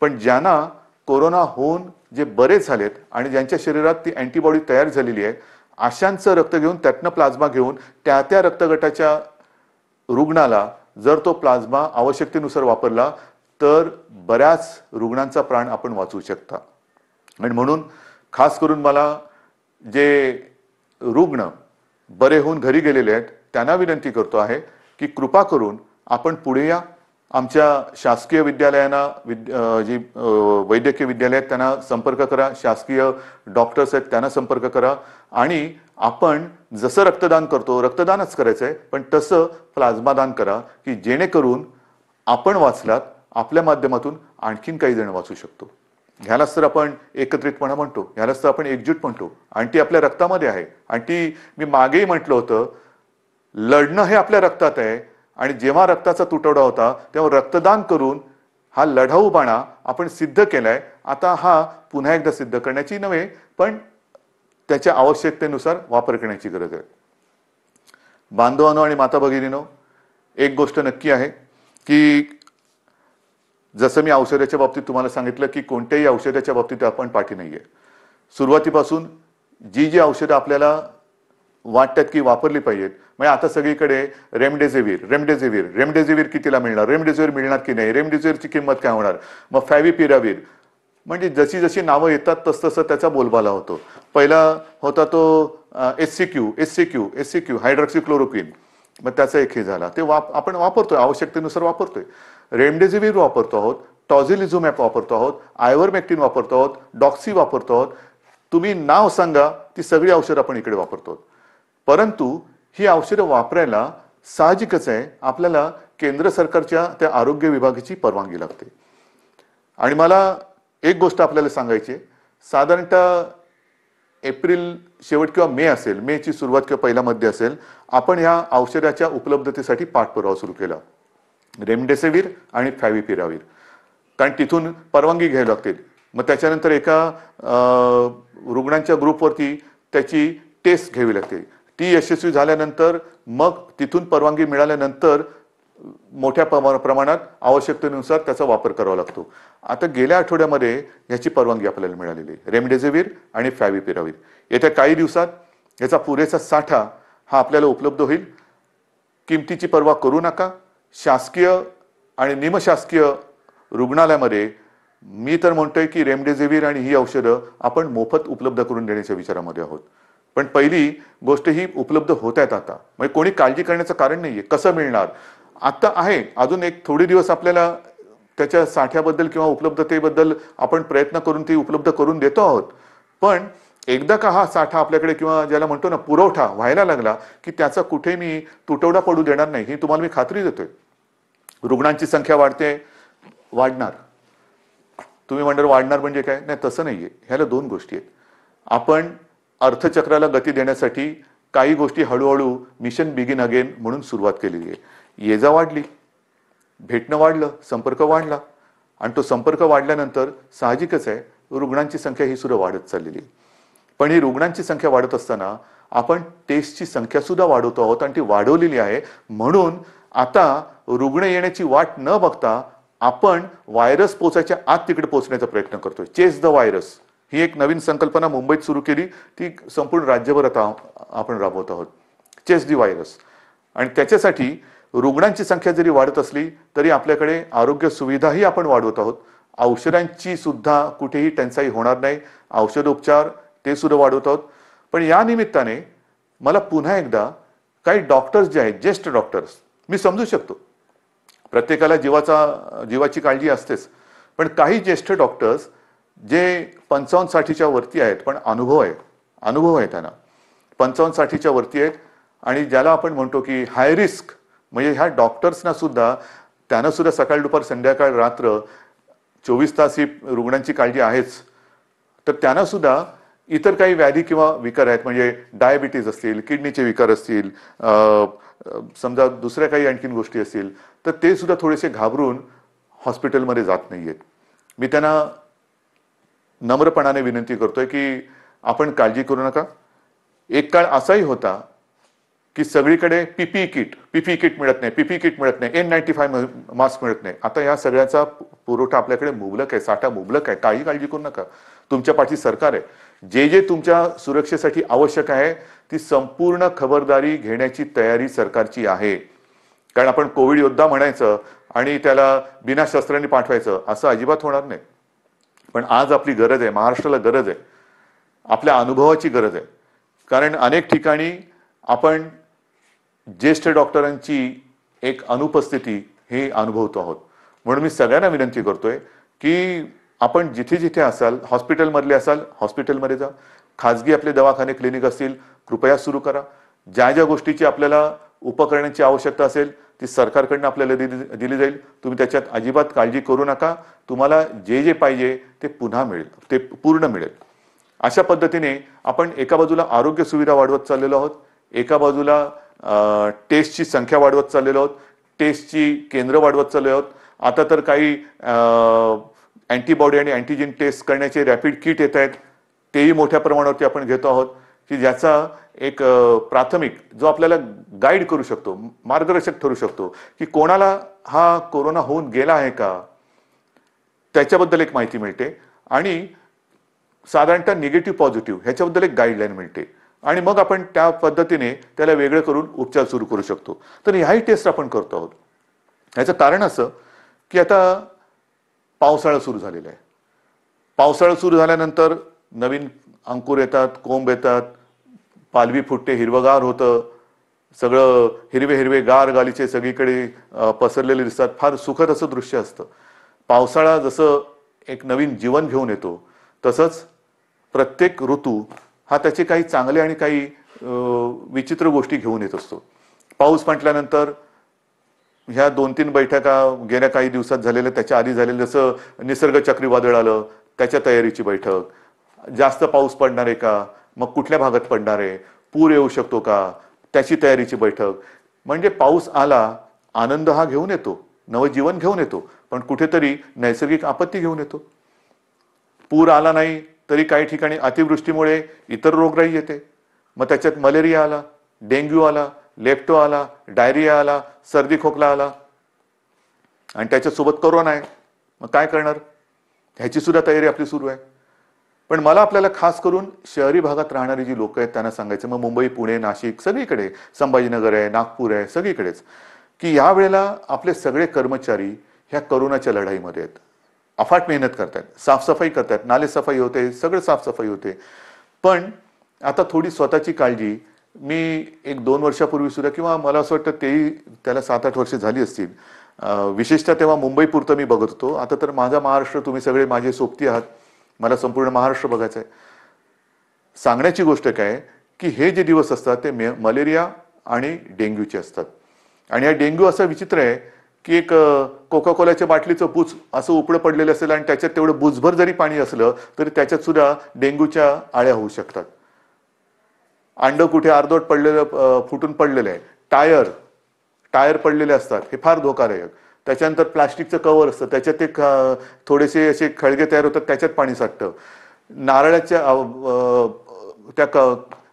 पण ज्यांना कोरोना होऊन जे बरे झालेत आणि ज्यांच्या शरीरात ती अँटीबॉडी तयार झालेली आहे, अशांचं रक्त घेऊन त्यातनं प्लाझ्मा घेऊन त्या रक्तगटाच्या रुग्णाला जर तो प्लाझ्मा आवश्यकतेनुसार वापरला तर बऱ्याच रुग्णांचा प्राण आपण वाचवू शकता. आणि म्हणून खास करून मला जे रुग्ण बरे होऊन घरी गेलेले आहेत त्यांना विनंती करतो आहे की कृपा करून आपण पुढे या, आमच्या शासकीय विद्यालयांना जी वैद्यकीय विद्यालय आहेत त्यांना संपर्क करा, शासकीय डॉक्टर्स आहेत त्यांना संपर्क करा आणि आपण जसं रक्तदान करतो रक्तदानच करायचं आहे, पण तसं प्लाझ्मा दान करा की जेणेकरून आपण वाचलात, आपल्या माध्यमातून आणखीन काही जण वाचू शकतो. ह्यालाच तर आपण एकत्रितपणा म्हणतो, ह्यालाच तर आपण एकजूट म्हणतो आणि ती आपल्या रक्तामध्ये आहे. आणि ती मी मागेही म्हटलं होतं, लढणं हे आपल्या रक्तात आहे आणि जेव्हा रक्ताचा तुटवडा होता तेव्हा रक्तदान करून हा लढाऊ बाणा आपण सिद्ध केलाय. आता हा पुन्हा एकदा सिद्ध करण्याची नव्हे, पण त्याच्या आवश्यकतेनुसार वापर करण्याची गरज आहे. बांधवांनो आणि माता भगिनींनो, एक गोष्ट नक्की आहे की जसं मी औषधाच्या बाबतीत तुम्हाला सांगितलं की कोणत्याही औषधाच्या बाबतीत आपण पाठी नाहीये. सुरुवातीपासून जी औषधं आपल्याला वाटतात की वापरली पाहिजेत, म्हणजे आता सगळीकडे रेमडेसिवीर कितीला मिळणार, रेमडेसिवीर मिळणार की नाही, रेमडेसिवीरची किंमत काय होणार, मग फॅव्हिपिरावीर, म्हणजे जशी जशी नावं येतात तसतसं त्याचा बोलबाला होतो. पहिला होता तो एससीक्यू हायड्रॉक्सिक्लोरोक्विन, मग त्याचा एक हे झाला, ते आपण वापरतोय, आवश्यकतेनुसार वापरतोय. रेमडेसिवीर वापरतो आहोत, टॉझिलिझुमॅब वापरतो आहोत, आयव्हरमेक्टिन वापरतो आहोत, डॉक्सी वापरतो आहोत. तुम्ही नाव सांगा, ती सगळी औषधं आपण इकडे वापरतो. परंतु ही औषधं वापरायला साहजिकच आहे आपल्याला केंद्र सरकारच्या त्या आरोग्य विभागाची परवानगी लागते. आणि मला एक गोष्ट आपल्याला सांगायची आहे, साधारणतः एप्रिल शेवट किंवा मे असेल, मेची सुरुवात किंवा पहिला मध्ये असेल, आपण ह्या औषधाच्या उपलब्धतेसाठी पाठपुरावा सुरू केला, रेमडेसिवीर आणि फॅव्हिपिरावीर, कारण तिथून परवानगी घ्यावी लागते. मग त्याच्यानंतर एका रुग्णांच्या ग्रुपवरती त्याची टेस्ट घ्यावी लागते. ती यशस्वी झाल्यानंतर मग तिथून परवानगी मिळाल्यानंतर मोठ्या प्रमाणात आवश्यकतेनुसार त्याचा वापर करावा लागतो. आता गेल्या आठवड्यामध्ये याची परवानगी आपल्याला मिळालेली आहे, रेमडेसिवीर आणि फॅव्हिपिरावीर. येत्या काही दिवसात याचा पुरेसा साठा हा आपल्याला उपलब्ध होईल. किमतीची पर्वा करू नका. शासकीय आणि निमशासकीय रुग्णालयामध्ये मी तर म्हणतोय की रेमडेसिवीर आणि ही औषधं आपण मोफत उपलब्ध करून देण्याच्या विचारामध्ये आहोत. पण पहिली गोष्ट ही उपलब्ध होत आहेत आता, म्हणजे कोणी काळजी करण्याचं कारण नाहीये. कसं मिळणार आता आहे, अजून एक थोडे दिवस आपल्याला त्याच्या साठ्याबद्दल किंवा उपलब्धतेबद्दल आपण प्रयत्न करून ती उपलब्ध करून देतो आहोत. पण एकदा का हा साठा आपल्याकडे किंवा ज्याला म्हणतो ना पुरवठा व्हायला लागला की त्याचा कुठे मी तुटवडा पडू देणार नाही, ही तुम्हाला मी खात्री देतोय. रुग्णांची संख्या वाढणार. तुम्ही म्हणणार वाढणार म्हणजे काय, नाही तसं नाहीये. ह्याला दोन गोष्टी आहेत. आपण अर्थचक्राला गती देण्यासाठी काही गोष्टी हळूहळू मिशन बिगिन अगेन म्हणून सुरुवात केलेली आहे. ये जा वाढली, भेटणं वाढलं, संपर्क वाढला आणि तो संपर्क वाढल्यानंतर साहजिकच आहे रुग्णांची संख्या ही सुद्धा वाढत चाललेली आहे. पण ही रुग्णांची संख्या वाढत असताना आपण टेस्टची संख्या सुद्धा वाढवतो आहोत आणि ती वाढवलेली आहे. म्हणून आता रुग्ण येण्याची वाट न बघता आपण व्हायरस पोचायच्या आत तिकडे पोहोचण्याचा प्रयत्न करतोय. चेस द व्हायरस ही एक नवीन संकल्पना मुंबईत सुरू केली, ती संपूर्ण राज्यभर आता आपण राबवत आहोत. Chase the virus. आणि त्याच्यासाठी रुग्णांची संख्या जरी वाढत असली तरी आपल्याकडे आरोग्य सुविधाही आपण वाढवत आहोत. औषधांची सुद्धा कुठेही टंचाई होणार नाही, औषधोपचार ते सुद्धा वाढवत आहोत. पण या निमित्ताने मला पुन्हा एकदा काही डॉक्टर्स जे आहेत, ज्येष्ठ डॉक्टर्स, मी समजू शकतो प्रत्येकाला जीवाची काळजी असतेच, पण काही ज्येष्ठ डॉक्टर्स जे 55-60च्या वरती आहेत पण अनुभव आहे त्यांना, 55-60च्या वरती आहेत आणि ज्याला आपण म्हणतो की हाय रिस्क, म्हणजे ह्या डॉक्टर्सना सुद्धा त्यांना सुद्धा सकाळ दुपार संध्याकाळ रात्र 24 तास ही रुग्णांची काळजी आहेच. तर त्यांना सुद्धा इतर काही व्याधी किंवा विकार आहेत, म्हणजे डायबिटीज असतील, किडनीचे विकार असतील, समजा दुसऱ्या काही आणखीन गोष्टी असतील, तर ते सुद्धा थोडेसे घाबरून हॉस्पिटलमध्ये जात नाहीयेत. मी त्यांना नम्रपणाने विनंती करतोय की आपण काळजी करू नका. एक काळ असाही होता की सगळीकडे पीपीई किट मिळत नाही, N95 मास्क मिळत नाही. आता या सगळ्याचा पुरवठा आपल्याकडे मुबलक आहे, साठा मुबलक आहे. काही काळजी करू नका. तुमच्या पाठी सरकार आहे. जे तुमच्या सुरक्षेसाठी आवश्यक आहे ती संपूर्ण खबरदारी घेण्याची तयारी सरकारची आहे. कारण आपण कोविड योद्धा म्हणायचं आणि त्याला बिना शस्त्रांनी पाठवायचं असं अजिबात होणार नाही. पण आज आपली गरज आहे, महाराष्ट्राला गरज आहे, आपल्या अनुभवाची गरज आहे. कारण अनेक ठिकाणी आपण ज्येष्ठ डॉक्टरांची एक अनुपस्थिती हे अनुभवतो आहोत. म्हणून मी सगळ्यांना विनंती करतोय की आपण जिथे जिथे असाल, हॉस्पिटलमधले असाल हॉस्पिटलमध्ये जा, खाजगी आपले दवाखाने क्लिनिक असतील कृपया सुरू करा. ज्या ज्या गोष्टीची आपल्याला उपकरणांची आवश्यकता असेल ती सरकारकडून आपल्याला दिली जाईल. तुम्ही त्याच्यात अजिबात काळजी करू नका. तुम्हाला जे जे पाहिजे ते पुन्हा मिळेल, ते पूर्ण मिळेल. अशा पद्धतीने आपण एका बाजूला आरोग्य सुविधा वाढवत चाललेलो आहोत, एका बाजूला टेस्टची संख्या वाढवत चाललेलो आहोत, टेस्टची केंद्र वाढवत चाललेलो आहोत. आता तर काही अँटीबॉडी आणि अँटीजेन टेस्ट करण्याचे रॅपिड किट येत आहेत, तेही मोठ्या प्रमाणावरती आपण घेतो आहोत की ज्याचा एक प्राथमिक जो आपल्याला गाईड करू शकतो, मार्गदर्शक ठरू शकतो की कोणाला हा कोरोना होऊन गेला आहे का त्याच्याबद्दल एक माहिती मिळते आणि साधारणतः निगेटिव्ह पॉझिटिव्ह ह्याच्याबद्दल एक गाईडलाईन मिळते आणि मग आपण त्या पद्धतीने त्याला वेगळं करून उपचार सुरू करू शकतो. तर ह्याही टेस्ट आपण करतो आहोत. ह्याचं कारण असं की आता पावसाळा सुरू झालेला आहे. पावसाळा सुरू झाल्यानंतर नवीन अंकुर येतात, कोंब येतात, पालवी फुटते, हिरवगार होतं, सगळं हिरवे हिरवे गार गालीचे सगळीकडे पसरलेले दिसतात. फार सुखद असं दृश्य असतं. पावसाळा जसं एक नवीन जीवन घेऊन येतो तसंच प्रत्येक ऋतू हा त्याचे काही चांगले आणि काही विचित्र गोष्टी घेऊन येत असतो. पाऊस म्हटल्यानंतर ह्या 2-3 बैठका गेल्या काही दिवसात झालेल्या, त्याच्या आधी झालेलं जसं निसर्ग चक्रीवादळ आलं त्याच्या तयारीची बैठक, जास्त पाऊस पडणार आहे का, मग कुठल्या भागात पडणार आहे, पूर येऊ शकतो का, त्याची तयारीची बैठक. म्हणजे पाऊस आला आनंद हा घेऊन येतो, नवजीवन घेऊन येतो, पण कुठेतरी नैसर्गिक आपत्ती घेऊन येतो. पूर आला नाही तरी काही ठिकाणी अतिवृष्टीमुळे इतर रोगराई येते. मग त्याच्यात मलेरिया आला, डेंग्यू आला, लेप्टो आला, डायरिया आला, सर्दी खोकला आला आणि त्याच्यासोबत कोरोना आहे. मग काय करणार, ह्याची सुद्धा तयारी आपली सुरू आहे. पण मला आपल्याला खास करून शहरी भागात राहणारी जी लोक आहेत त्यांना सांगायचं, मग मुंबई, पुणे, नाशिक सगळीकडे, संभाजीनगर आहे, नागपूर आहे, सगळीकडेच, की या वेळेला आपले सगळे कर्मचारी ह्या कोरोनाच्या लढाईमध्ये आहेत. अफाट मेहनत करतात, साफसफाई करतात, नाले सफाई होते, सगळं साफसफाई होते. पण आता थोडी स्वतःची काळजी मी 1-2 वर्षापूर्वी सुद्धा, किंवा मला असं वाटतं तेही त्याला 7-8 वर्ष झाली असतील, विशेषतः तेव्हा मुंबई पुरतं मी बघत होतो. आता तर माझा महाराष्ट्र, तुम्ही सगळे माझे सोबती आहात, मला संपूर्ण महाराष्ट्र बघायचं आहे. सांगण्याची गोष्ट काय की हे जे दिवस असतात ते मलेरिया आणि डेंग्यूचे असतात. आणि हा डेंग्यू असा विचित्र आहे की एक कोका कोलाच्या बाटलीचं बुच असं उपडं पडलेलं असेल आणि त्याच्यात तेवढं बुचभर जरी पाणी असलं तरी त्याच्यात सुद्धा डेंग्यूच्या आळ्या होऊ शकतात. अंड कुठे अर्धवट पडलेलं, फुटून पडलेलं आहे, टायर पडलेले असतात, हे फार धोकादायक. त्याच्यानंतर प्लास्टिकचं कव्हर असतं, त्याच्यात एक थोडेसे असे खळगे तयार होतात, त्याच्यात पाणी साठतं. नारळाच्या त्या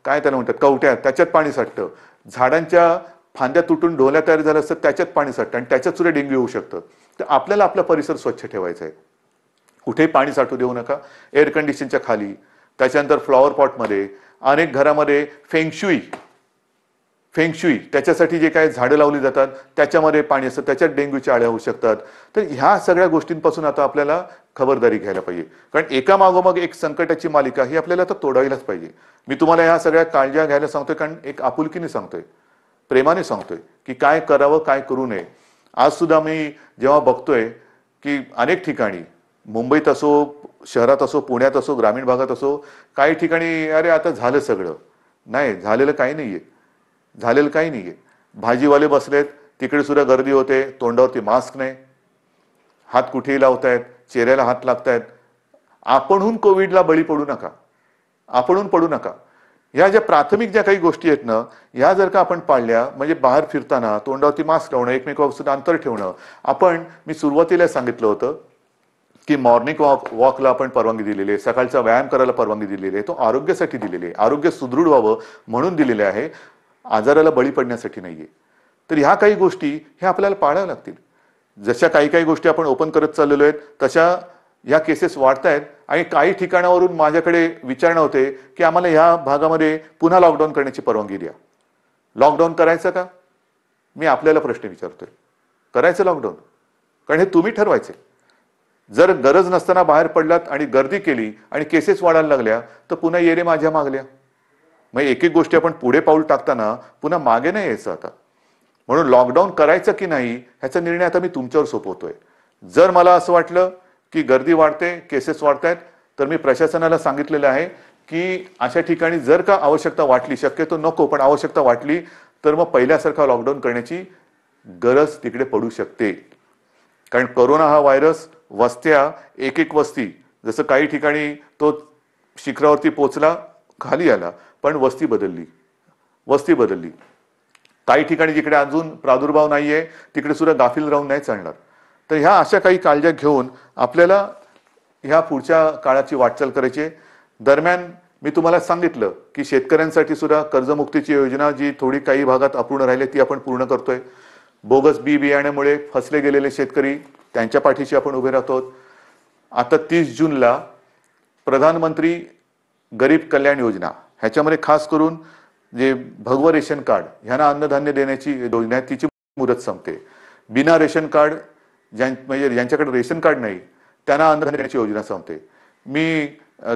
काय त्याला म्हणतात कवट्या, त्याच्यात पाणी साठतं. झाडांच्या फांद्या तुटून ढोल्या तयार झाल्या असतात, त्याच्यात पाणी साठतं आणि त्याच्यात सुद्धा डेंग्यू होऊ शकतं. तर आपल्याला आपला परिसर स्वच्छ ठेवायचा आहे. कुठेही पाणी साठू देऊ नका. एअर कंडिशनच्या खाली, त्याच्यानंतर फ्लॉवर पॉटमध्ये, अनेक घरामध्ये फेंगशुई त्याच्यासाठी जे काही झाडं लावली जातात त्याच्यामध्ये पाणी असतं, त्याच्यात डेंग्यूच्या आळ्या होऊ शकतात. तर ह्या सगळ्या गोष्टींपासून आता आपल्याला खबरदारी घ्यायला पाहिजे. कारण एका मागोमाग एक संकटाची मालिका ही आपल्याला आता तोडायलाच पाहिजे. मी तुम्हाला ह्या सगळ्या काळज्या घ्यायला सांगतोय कारण एक आपुलकीने सांगतोय, प्रेमाने सांगतोय की काय करावं काय करू नये. आज सुद्धा मी जेव्हा बघतोय की अनेक ठिकाणी, मुंबईत असो, शहरात असो, पुण्यात असो, ग्रामीण भागात असो, काही ठिकाणी अरे आता झालं सगळं. नाही, झालेलं काही नाहीये, झालेलं काही नाहीये. भाजीवाले बसलेत, तिकडे सुद्धा गर्दी होते, तोंडावरती मास्क नाही, हात कुठेही लावतायत, चेहऱ्याला हात लागतायत. आपणहून कोविडला बळी पडू नका, आपणहून पडू नका. ह्या ज्या प्राथमिक ज्या काही गोष्टी आहेत ना, ह्या जर का आपण पाळल्या, म्हणजे बाहेर फिरताना तोंडावरती मास्क लावणं, एकमेकांपासून अंतर ठेवणं. मी सुरुवातीला सांगितलं होतं की मॉर्निंग वॉकला आपण परवानगी दिलेली आहे, सकाळचा व्यायाम करायला परवानगी दिलेली आहे. तो आरोग्यासाठी दिलेली आहे, आरोग्य सुदृढ व्हावं म्हणून दिलेले आहे, आजाराला बळी पडण्यासाठी नाहीये. तर ह्या काही गोष्टी ह्या आपल्याला पाळाव्या लागतील. जशा काही गोष्टी आपण ओपन करत चाललेलो आहेत तशा ह्या केसेस वाढतायत आणि काही ठिकाणावरून माझ्याकडे विचारणा होते की आम्हाला ह्या भागामध्ये पुन्हा लॉकडाऊन करण्याची परवानगी द्या. लॉकडाऊन करायचं का? मी आपल्याला प्रश्न विचारतोय, करायचं लॉकडाऊन? कारण हे तुम्ही ठरवायचे. जर गरज नसताना बाहेर पडलात आणि गर्दी केली आणि केसेस वाढायला लागल्या तर पुन्हा येरे माझ्या मागल्या. मग एक गोष्टी आपण पुढे पाऊल टाकताना पुन्हा मागे नाही यायचं. आता म्हणून लॉकडाऊन करायचं की नाही ह्याचा निर्णय आता मी तुमच्यावर सोपवतोय. जर मला असं वाटलं की गर्दी वाढते, केसेस वाढतायत, तर मी प्रशासनाला सांगितलेलं आहे की अशा ठिकाणी जर का आवश्यकता वाटली, शक्यतो नको पण आवश्यकता वाटली तर मग पहिल्यासारखा लॉकडाऊन करण्याची गरज तिकडे पडू शकते. कारण कोरोना हा व्हायरस वस्त्या, एक एक वस्ती, जसं काही ठिकाणी तो शिखरावरती पोचला, खाली आला, पण वस्ती बदलली. काही ठिकाणी जिकडे अजून प्रादुर्भाव नाहीये तिकडे सुद्धा गाफील राहून नाही चालणार. तर ह्या अशा काही काळज्या घेऊन आपल्याला ह्या पुढच्या काळाची वाटचाल करायची. दरम्यान मी तुम्हाला सांगितलं की शेतकऱ्यांसाठी सुद्धा कर्जमुक्तीची योजना जी थोडी काही भागात अपूर्ण राहिली ती आपण पूर्ण करतोय. बोगस बी बियाण्यामुळे फसले गेलेले शेतकरी त्यांच्या पाठीशी आपण उभे राहतो. आता 30 जूनला प्रधानमंत्री गरीब कल्याण योजना ह्याच्यामध्ये खास करून जे भगवं रेशन कार्ड ह्यांना अन्नधान्य देण्याची योजना आहे तिची मुदत संपते. बिना रेशन कार्ड म्हणजे ज्यांच्याकडे रेशन कार्ड नाही त्यांना अन्नधान्य देण्याची योजना संपते. मी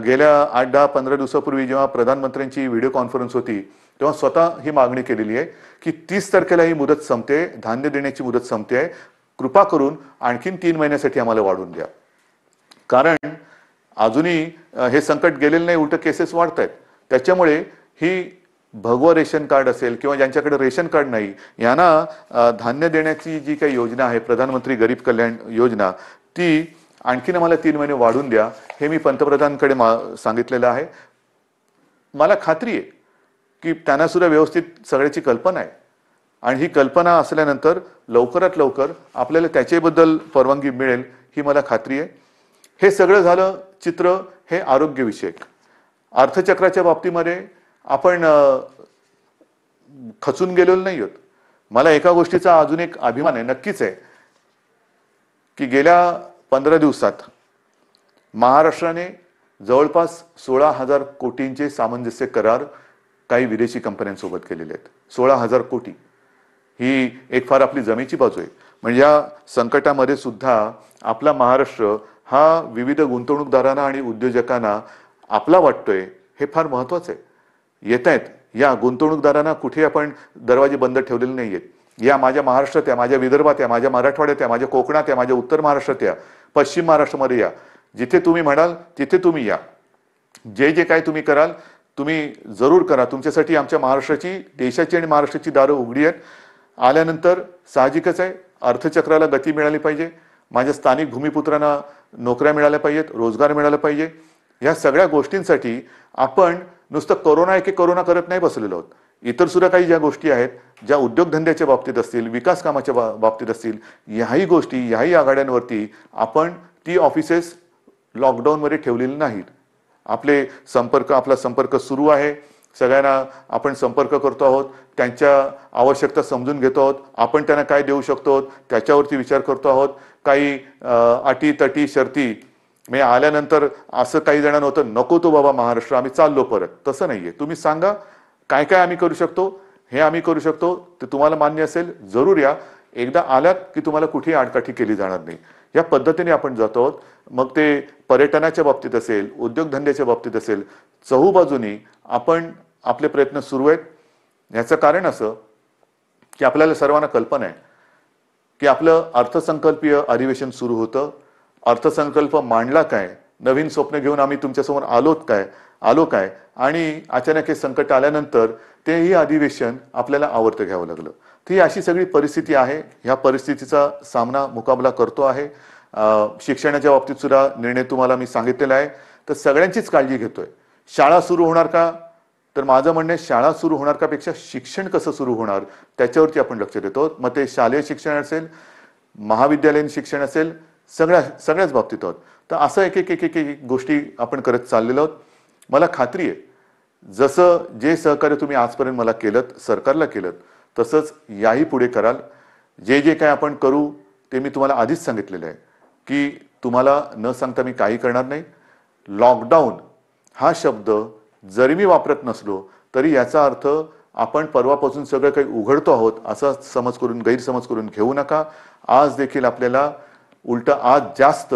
गेल्या 8-10-15 दिवसापूर्वी जेव्हा प्रधानमंत्र्यांची व्हिडिओ कॉन्फरन्स होती तेव्हा स्वतः ही मागणी केलेली आहे की 30 तारखेला ही मुदत संपते, धान्य देण्याची मुदत संपते आहे, कृपा करून आणखीन 3 महिन्यासाठी आम्हाला वाढवून द्या. कारण अजूनही हे संकट गेलेलं नाही, उलट केसेस वाढत आहेत. त्याच्यामुळे ही भगवं रेशन कार्ड असेल किंवा ज्यांच्याकडे रेशन कार्ड नाही यांना धान्य देण्याची जी काही योजना आहे प्रधानमंत्री गरीब कल्याण योजना ती आणखीन आम्हाला 3 महिने वाढून द्या हे मी पंतप्रधानांकडे सांगितलेलं आहे. मला खात्री आहे की त्यांना सुद्धा व्यवस्थित सगळ्याची कल्पना आहे आणि ही कल्पना असल्यानंतर लवकरात लवकर आपल्याला त्याच्याबद्दल परवानगी मिळेल ही मला खात्री आहे. हे सगळं झालं चित्र हे आरोग्यविषयक. अर्थचक्राच्या बाबतीमध्ये आपण खचून गेलेलो नाही आहोत. मला एका गोष्टीचा अजून एक अभिमान आहे, नक्कीच आहे, की गेल्या 15 दिवसात महाराष्ट्राने जवळपास 16,000 कोटींचे सामंजस्य करार काही विदेशी कंपन्यांसोबत केलेले आहेत. 16,000 कोटी ही एक फार आपली जमेची बाजू आहे. म्हणजे या संकटामध्ये सुद्धा आपला महाराष्ट्र हा विविध गुंतवणूकदारांना आणि उद्योजकांना आपला वाटतोय हे फार महत्वाचं आहे. येत आहेत या गुंतवणूकदारांना कुठे आपण दरवाजे बंद ठेवलेले नाहीयेत. या माझ्या महाराष्ट्रात या, माझ्या विदर्भात या, माझ्या मराठवाड्यात या, माझ्या कोकणात या, माझ्या उत्तर महाराष्ट्रात या, पश्चिम महाराष्ट्रामध्ये या, जिथे तुम्ही म्हणाल तिथे तुम्ही या. जे जे काय तुम्ही कराल तुम्ही जरूर करा. तुमच्यासाठी आमच्या महाराष्ट्राची, देशाची आणि महाराष्ट्राची दारं उघडी आहेत. आल्यानंतर साहजिकच आहे अर्थचक्राला गती मिळाली पाहिजे. माझ्या स्थानिक भूमिपुत्रांना नोकऱ्या मिळाल्या पाहिजेत, रोजगार मिळाला पाहिजे. या सगळ्या गोष्टींसाठी आपण नुसतं कोरोना एके कोरोना करत नाही बसलेलो आहोत. इतर सुद्धा काही ज्या गोष्टी आहेत, ज्या उद्योगधंद्याच्या बाबतीत असतील, विकास कामाच्या बाबतीत असतील, याही गोष्टी, याही आघाड्यांवरती आपण ती ऑफिसेस लॉकडाऊनमध्ये ठेवलेली नाहीत. आपला संपर्क सुरू आहे. सगळ्यांना आपण संपर्क करतो आहोत, त्यांच्या आवश्यकता समजून घेतो आहोत. आपण त्यांना काय देऊ शकतो त्याच्यावरती विचार करतो आहोत. काही अटी तटी शर्ती मी आल्यानंतर असं काही जणांना होतं नको तो बाबा महाराष्ट्र आम्ही चाललो परत, तसं नाहीये. तुम्ही सांगा काय काय आम्ही करू शकतो, हे आम्ही करू शकतो, ते तुम्हाला मान्य असेल जरूर या. एकदा आलात की तुम्हाला कुठेही आडकाठी केली जाणार नाही. या पद्धतीने आपण जातो आहोत. मग ते पर्यटनाच्या बाबतीत असेल, उद्योगधंद्याच्या बाबतीत असेल, चहूबाजूनी आपण आपले प्रयत्न सुरू आहेत. याचं कारण असं की आपल्याला सर्वांना कल्पना आहे की आपलं अर्थसंकल्पीय अधिवेशन सुरू होतं. अर्थसंकल्प मांडला काय, नवीन स्वप्न घेऊन आम्ही तुमच्यासमोर आलो काय आणि अचानक हे संकट आल्यानंतर तेही अधिवेशन आपल्याला आवर्त घ्यावं लागलं. ती अशी सगळी परिस्थिती आहे. ह्या परिस्थितीचा मुकाबला करतो आहे. शिक्षणाच्या बाबतीत सुद्धा निर्णय तुम्हाला मी सांगितलेला आहे. तर सगळ्यांचीच काळजी घेतोय. शाळा सुरू होणार का, तर माझं म्हणणं आहे शाळा सुरू होणार का पेक्षा शिक्षण कसं सुरू होणार त्याच्यावरती आपण लक्ष देतो. मग ते शालेय शिक्षण असेल, महाविद्यालयीन शिक्षण असेल, सगळ्याच बाबतीत आहोत. तर असं एक एक एक एक गोष्टी आपण करत चाललेलो आहोत. मला खात्री आहे जसं जे सहकार्य तुम्ही आजपर्यंत मला केलं, सरकारला केलं, तसंच याही पुढे कराल. जे जे काय आपण करू ते मी तुम्हाला आधीच सांगितलेलं आहे की तुम्हाला न सांगता मी काही करणार नाही. लॉकडाऊन हा शब्द जरी मी वापरत नसलो तरी याचा अर्थ आपण परवापासून सगळं काही उघडतो आहोत असा गैरसमज करून घेऊ नका. आज देखील आपल्याला उलट आज जास्त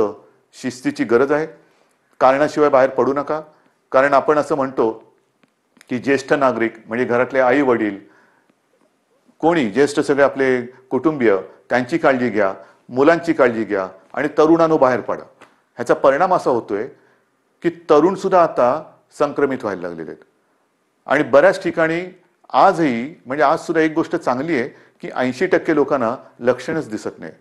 शिस्तीची गरज आहे. कारणाशिवाय बाहेर पडू नका. कारण आपण असं म्हणतो की ज्येष्ठ नागरिक म्हणजे घरातले आई वडील, कोणी ज्येष्ठ सगळे आपले कुटुंबीय त्यांची काळजी घ्या, मुलांची काळजी घ्या आणि तरुणांनो बाहेर पडा. ह्याचा परिणाम असा होतोय की तरुण सुद्धा आता संक्रमित व्हायला लागलेले आहेत. आणि बऱ्याच ठिकाणी आजही म्हणजे आज सुद्धा एक गोष्ट चांगली आहे की 80% लोकांना लक्षणच दिसत नाही.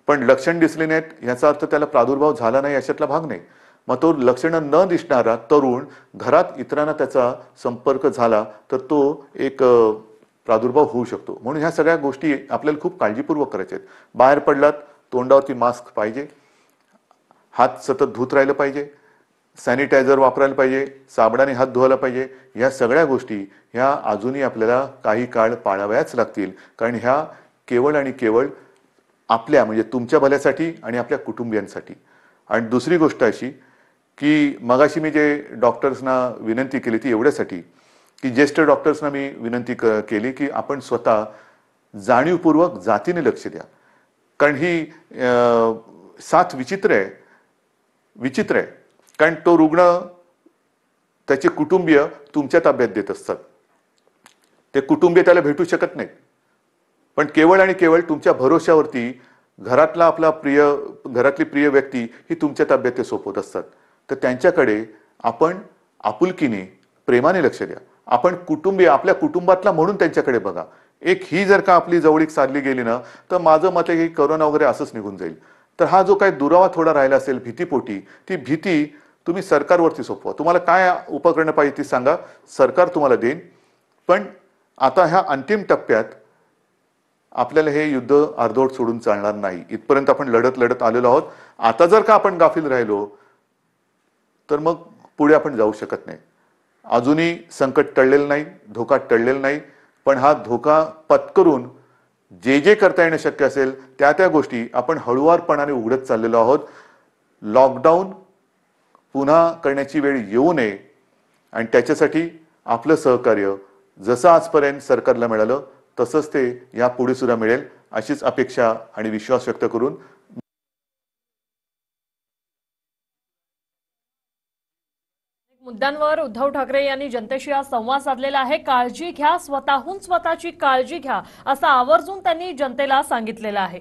पण लक्षण दिसले नाहीत याचा अर्थ त्याला प्रादुर्भाव झाला नाही याच्यातला भाग नाही. मग तो लक्षणं न दिसणारा तरुण घरात इतरांना त्याचा संपर्क झाला तर तो एक प्रादुर्भाव होऊ शकतो. म्हणून ह्या सगळ्या गोष्टी आपल्याला खूप काळजीपूर्वक करायच्या आहेत. बाहेर पडलात तोंडावरती मास्क पाहिजे, हात सतत धुत राहिलं पाहिजे, सॅनिटायझर वापरायला पाहिजे, साबणाने हात धुवायला पाहिजे. ह्या सगळ्या गोष्टी ह्या अजूनही आपल्याला काही काळ पाळाव्याच लागतील. कारण ह्या केवळ आणि केवळ आपल्या म्हणजे तुमच्या भल्यासाठी आणि आपल्या कुटुंबियांसाठी. आणि दुसरी गोष्ट अशी की मगाशी मी जे डॉक्टर्सना विनंती केली ती एवढ्यासाठी की ज्येष्ठ डॉक्टर्सना मी विनंती केली की आपण स्वतः जाणीवपूर्वक जातीने लक्ष द्या. कारण ही साथ विचित्र आहे. कारण तो रुग्ण त्याचे कुटुंबीय तुमच्या ताब्यात देत असतात. ते कुटुंबीय त्याला भेटू शकत नाहीत. पण केवळ आणि केवळ तुमच्या भरोश्यावरती घरातली प्रिय व्यक्ती ही तुमच्या ताब्यात ते सोपवत असतात. तर त्यांच्याकडे आपण आपुलकीने प्रेमाने लक्ष द्या. आपण कुटुंबीय आपल्या कुटुंबातला म्हणून त्यांच्याकडे बघा. एक ही जर का आपली जवळीक साधली गेली ना तर माझं मत आहे की करोना वगैरे असंच निघून जाईल. तर हा जो काही दुरावा थोडा राहिला असेल भीतीपोटी, ती भीती तुम्ही सरकारवरती सोपवा. तुम्हाला काय उपकरणं पाहिजे ती सांगा, सरकार तुम्हाला देईन. पण आता ह्या अंतिम टप्प्यात आपल्याला हे युद्ध अर्धवट सोडून चालणार नाही. इथपर्यंत आपण लढत आलेलो आहोत. आता जर का आपण गाफील राहिलो तर मग पुढे आपण जाऊ शकत नाही. अजूनही संकट टळलेलं नाही, धोका टळलेला नाही. पण हा धोका पत्करून जे करता येणं शक्य असेल त्या गोष्टी आपण हळुवारपणाने उघडत चाललेलो आहोत. लॉकडाऊन पुन्हा करण्याची वेळ येऊ नये आणि त्याच्यासाठी आपलं सहकार्य जसं आजपर्यंत सरकारला मिळालं तसंच ते यापुढे सुद्धा मिळेल अशीच अपेक्षा आणि विश्वास व्यक्त करून मुद्द्यांवर उद्धव ठाकरे यांनी जनतेशी आज संवाद साधलेला आहे. काळजी घ्या, स्वतःहून स्वतःची काळजी घ्या असं आवर्जून त्यांनी जनतेला सांगितलेलं आहे.